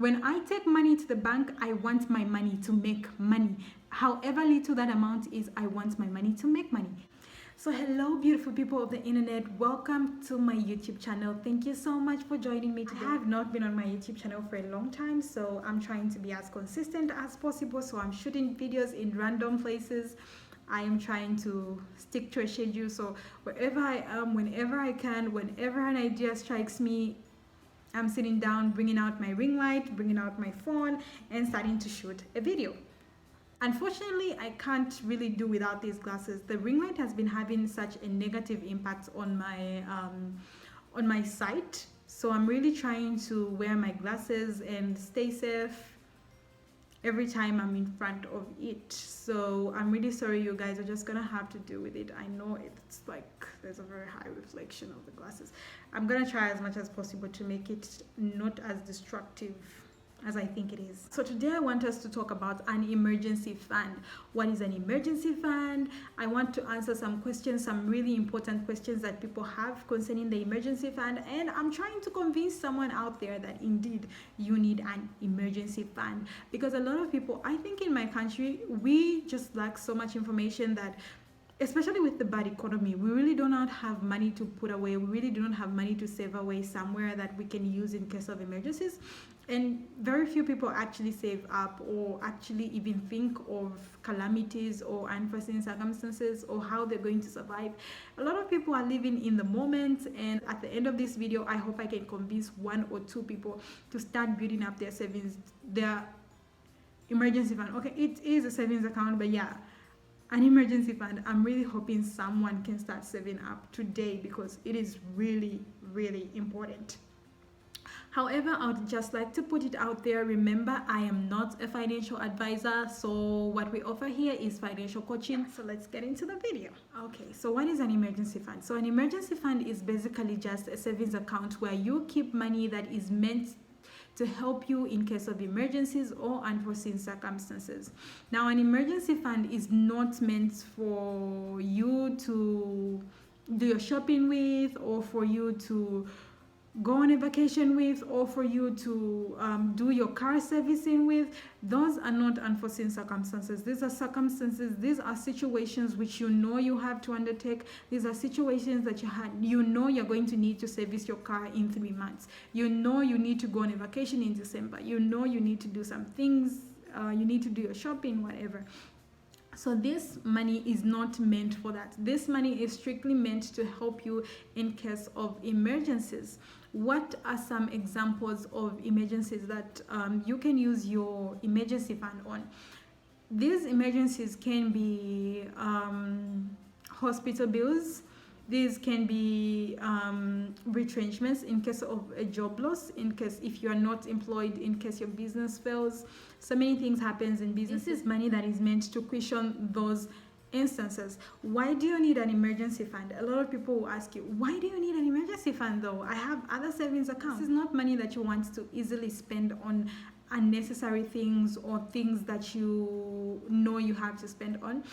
When I take money to the bank, I want my money to make money. However little that amount is, I want my money to make money. So hello beautiful people of the internet, welcome to my YouTube channel. Thank you so much for joining me today. I have not been on my YouTube channel for a long time, so I'm trying to be as consistent as possible. So I'm shooting videos in random places. I am trying to stick to a schedule, so wherever I am, whenever I can, whenever an idea strikes me, I'm sitting down, bringing out my ring light, bringing out my phone, and starting to shoot a video. Unfortunately, I can't really do without these glasses. The ring light has been having such a negative impact on my sight, so I'm really trying to wear my glasses and stay safe every time I'm in front of it. So I'm really sorry, you guys are just gonna have to deal with it. I know it's like there's a very high reflection of the glasses. I'm gonna try as much as possible to make it not as destructive as I think it is. So today I want us to talk about an emergency fund. What is an emergency fund? I want to answer some questions, some really important questions that people have concerning the emergency fund, and I'm trying to convince someone out there that indeed you need an emergency fund, because a lot of people, I think in my country, we just lack so much information that, especially with the bad economy, we really do not have money to put away. We really do not have money to save away somewhere that we can use in case of emergencies. And very few people actually save up or actually even think of calamities or unforeseen circumstances or how they're going to survive. A lot of people are living in the moment, and at the end of this video, I hope I can convince one or two people to start building up their savings, their emergency fund. Okay, it is a savings account, but yeah, an emergency fund. I'm really hoping someone can start saving up today because it is really, really important. However, I would just like to put it out there. Remember, I am not a financial advisor, so what we offer here is financial coaching. So let's get into the video. Okay, so what is an emergency fund? So an emergency fund is basically just a savings account where you keep money that is meant to help you in case of emergencies or unforeseen circumstances. Now, an emergency fund is not meant for you to do your shopping with, or for you to go on a vacation with, or for you to do your car servicing with. Those are not unforeseen circumstances. These are circumstances, these are situations which you know you have to undertake. These are situations that you know you're going to need to service your car in 3 months. You know you need to go on a vacation in December. You know you need to do some things, you need to do your shopping, whatever. So this money is not meant for that. This money is strictly meant to help you in case of emergencies. What are some examples of emergencies that you can use your emergency fund on? These emergencies can be hospital bills. These can be retrenchments in case of a job loss, in case if you are not employed, in case your business fails. So many things happens in business. This is money that is meant to cushion those instances. Why do you need an emergency fund? A lot of people will ask you, why do you need an emergency fund though? I have other savings accounts. This is not money that you want to easily spend on unnecessary things or things that you know you have to spend on.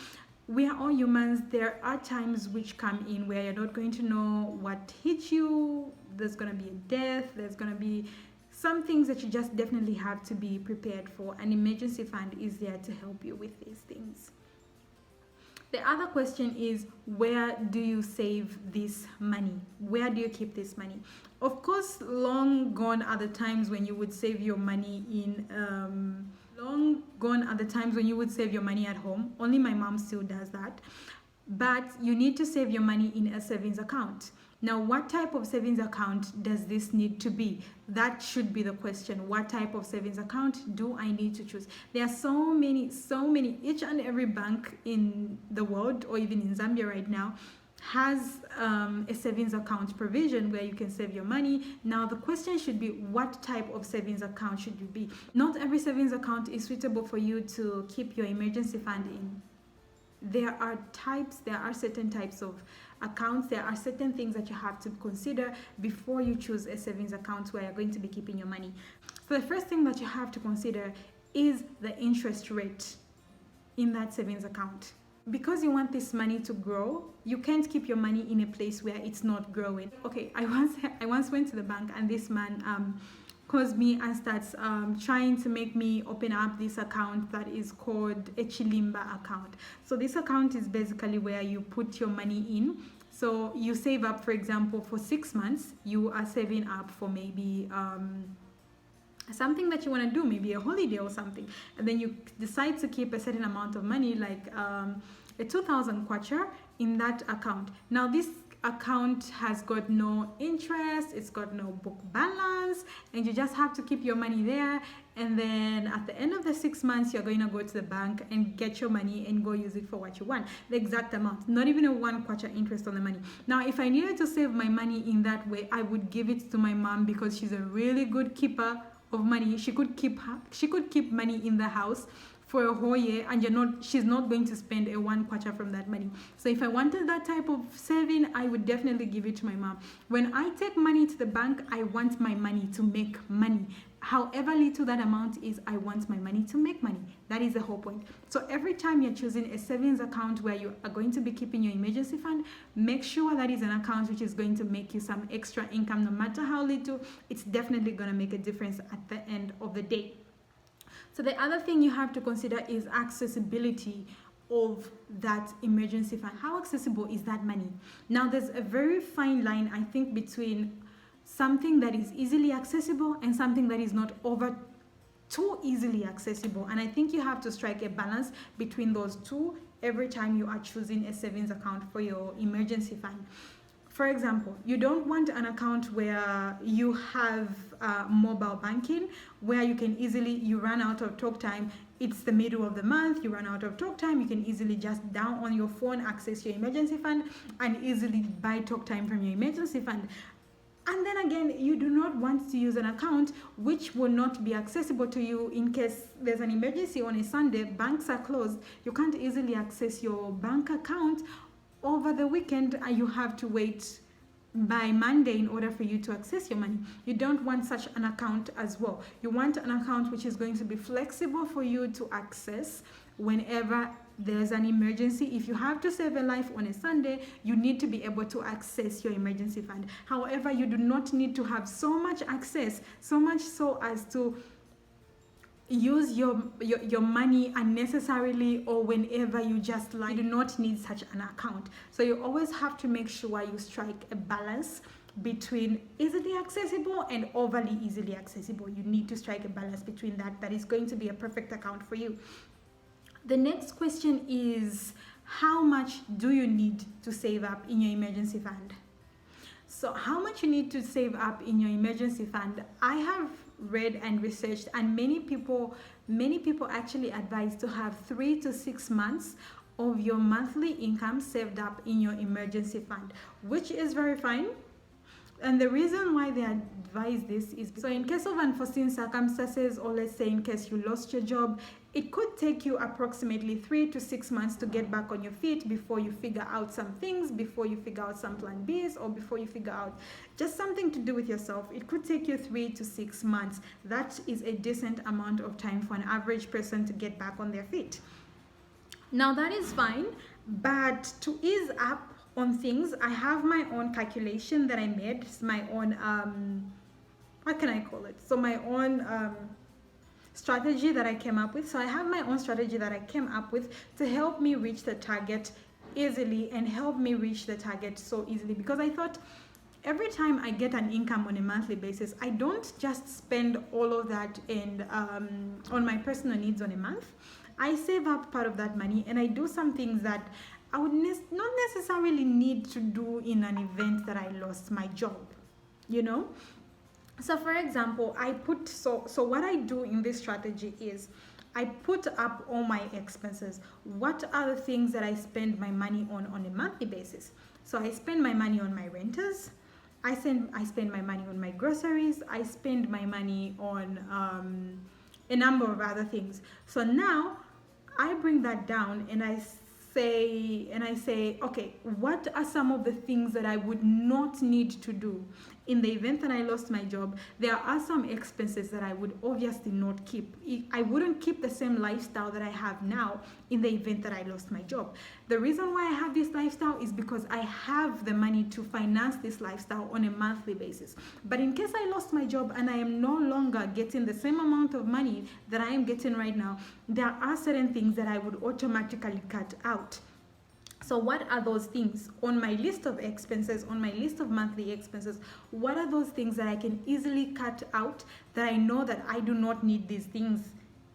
We are all humans. There are times which come in where you're not going to know what hit you. There's going to be a death. There's going to be some things that you just definitely have to be prepared for. An emergency fund is there to help you with these things. The other question is, where do you save this money? Where do you keep this money? Of course, long gone are the times when you would save your money in long gone are the times when you would save your money at home. Only my mom still does that. But you need to save your money in a savings account. Now, what type of savings account does this need to be? That should be the question. What type of savings account do I need to choose? There are so many, each and every bank in the world, or even in Zambia right now, has a savings account provision where you can save your money. Now the question should be, what type of savings account should you be? Not every savings account is suitable for you to keep your emergency fund in. There are certain types of accounts. There are certain things that you have to consider before you choose a savings account where you're going to be keeping your money. So the first thing that you have to consider is the interest rate in that savings account. Because you want this money to grow, you can't keep your money in a place where it's not growing. Okay, I once went to the bank, and this man calls me and starts trying to make me open up this account that is called a Chilimba account. So this account is basically where you put your money in. So you save up, for example, for 6 months, you are saving up for maybe something that you want to do, maybe a holiday or something, and then you decide to keep a certain amount of money, like a 2,000 kwacha in that account. Now this account has got no interest, it's got no book balance, and you just have to keep your money there. And then at the end of the 6 months, you're going to go to the bank and get your money and go use it for what you want, the exact amount, not even a 1 kwacha interest on the money. Now if I needed to save my money in that way, I would give it to my mom, because she's a really good keeper of money. She could keep money in the house for a whole year, and she's not going to spend a 1 kwacha from that money. So if I wanted that type of saving, I would definitely give it to my mom. When I take money to the bank, I want my money to make money. However little that amount is, I want my money to make money. That is the whole point. So every time you're choosing a savings account where you are going to be keeping your emergency fund, make sure that is an account which is going to make you some extra income. No matter how little, it's definitely going to make a difference at the end of the day. So the other thing you have to consider is accessibility of that emergency fund. How accessible is that money? Now there's a very fine line, I think, between something that is easily accessible and something that is not too easily accessible. And I think you have to strike a balance between those two every time you are choosing a savings account for your emergency fund. For example, you don't want an account where you have mobile banking, where you run out of talk time. It's the middle of the month, you run out of talk time, you can easily just down on your phone access your emergency fund and easily buy talk time from your emergency fund. And then again, you do not want to use an account which will not be accessible to you in case there's an emergency on a Sunday, banks are closed, you can't easily access your bank account over the weekend, and you have to wait by Monday in order for you to access your money. You don't want such an account as well. You want an account which is going to be flexible for you to access whenever there's an emergency. If you have to save a life on a Sunday, you need to be able to access your emergency fund. However, you do not need to have so much access, so much so as to use your money unnecessarily or whenever you just like. You do not need such an account. So you always have to make sure you strike a balance between easily accessible and overly easily accessible. You need to strike a balance between that is going to be a perfect account for you. The next question is, how much do you need to save up in your emergency fund? So how much you need to save up in your emergency fund, I have read and researched, and many people actually advise to have 3 to 6 months of your monthly income saved up in your emergency fund, which is very fine. And the reason why they advise this is so in case of unforeseen circumstances, or let's say in case you lost your job, it could take you approximately 3 to 6 months to get back on your feet before you figure out some things, before you figure out some plan Bs, or before you figure out just something to do with yourself. It could take you 3 to 6 months. That is a decent amount of time for an average person to get back on their feet. Now that is fine, but to ease up on things, I have my own calculation that I made. It's my own what can I call it? So my own strategy that I came up with. So I have my own strategy that I came up with to help me reach the target easily and help me reach the target so easily, because I thought every time I get an income on a monthly basis, I don't just spend all of that and on my personal needs on a month. I save up part of that money and I do some things that I would not necessarily need to do in an event that I lost my job, you know. So for example, so what I do in this strategy is I put up all my expenses. What are the things that I spend my money on a monthly basis? So I spend my money on my renters, I spend my money on my groceries, I spend my money on a number of other things. So now I bring that down and I say, okay, what are some of the things that I would not need to do in the event that I lost my job, there are some expenses that I would obviously not keep. I wouldn't keep the same lifestyle that I have now in the event that I lost my job. The reason why I have this lifestyle is because I have the money to finance this lifestyle on a monthly basis. But in case I lost my job and I am no longer getting the same amount of money that I am getting right now, there are certain things that I would automatically cut out. So what are those things on my list of expenses, on my list of monthly expenses? What are those things that I can easily cut out, that I know that I do not need these things?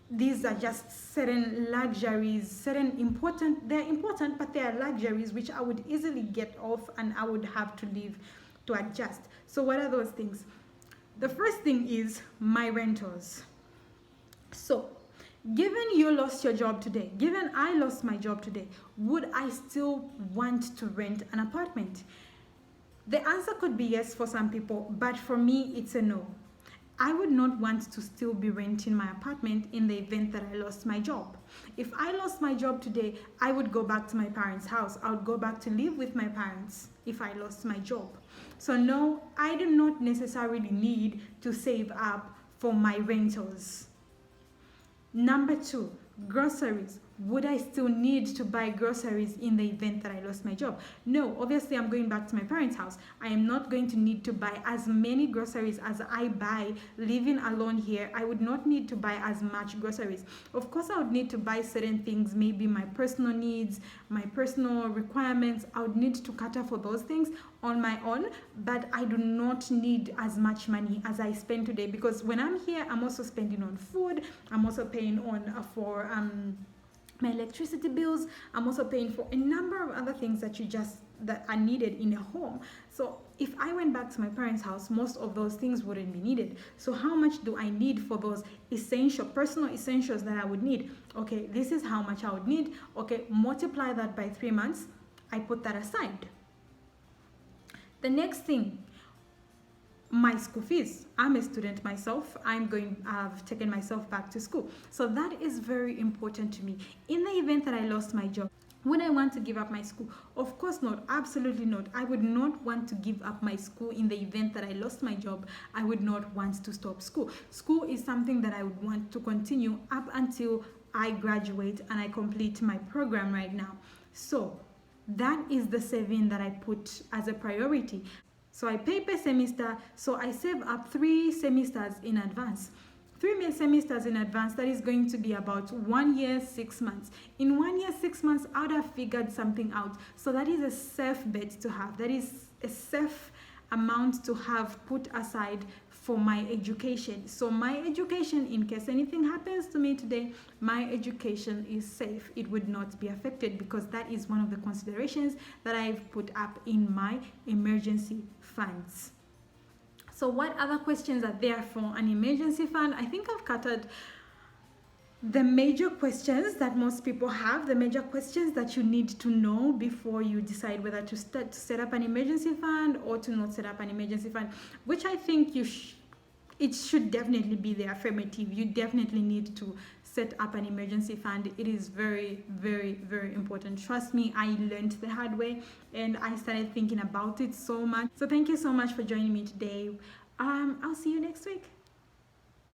These are just certain luxuries, they're important, but they are luxuries which I would easily get off and I would have to leave to adjust. So what are those things? The first thing is my rentals. So given you lost your job today, given I lost my job today, would I still want to rent an apartment? The answer could be yes for some people, but for me, it's a no. I would not want to still be renting my apartment in the event that I lost my job. If I lost my job today, I would go back to my parents' house. I would go back to live with my parents if I lost my job. So no, I do not necessarily need to save up for my rentals. Number 2, groceries. Would I still need to buy groceries in the event that I lost my job? No, obviously I'm going back to my parents' house. I am not going to need to buy as many groceries as I buy living alone here. I would not need to buy as much groceries. Of course, I would need to buy certain things, maybe my personal needs, my personal requirements. I would need to cater for those things on my own, but I do not need as much money as I spend today, because when I'm here, I'm also spending on food. I'm also paying on for my electricity bills. I'm also paying for a number of other things that are needed in a home. So if I went back to my parents' house, most of those things wouldn't be needed. So how much do I need for those personal essentials that I would need? Okay, this is how much I would need. Okay, multiply that by 3 months. I put that aside. The next thing, my school fees. I'm a student myself. I've taken myself back to school. So that is very important to me. In the event that I lost my job, would I want to give up my school? Of course not. Absolutely not. I would not want to give up my school in the event that I lost my job. I would not want to stop school. School is something that I would want to continue up until I graduate and I complete my program right now. So that is the saving that I put as a priority. So I pay per semester, so I save up 3 semesters in advance. 3 semesters in advance, that is going to be about 1 year, 6 months. In 1 year, 6 months, I would have figured something out. So that is a safe bet to have. That is a safe amount to have put aside for my education. So my education, in case anything happens to me today, my education is safe. It would not be affected, because that is one of the considerations that I've put up in my emergency funds. So what other questions are there for an emergency fund? I think I've covered the major questions that most people have, the major questions that you need to know before you decide whether to set up an emergency fund or to not set up an emergency fund, which I think it should definitely be the affirmative. You definitely need to set up an emergency fund. It is very, very, very important. Trust me, I learned the hard way and I started thinking about it so much. So thank you so much for joining me today. I'll see you next week.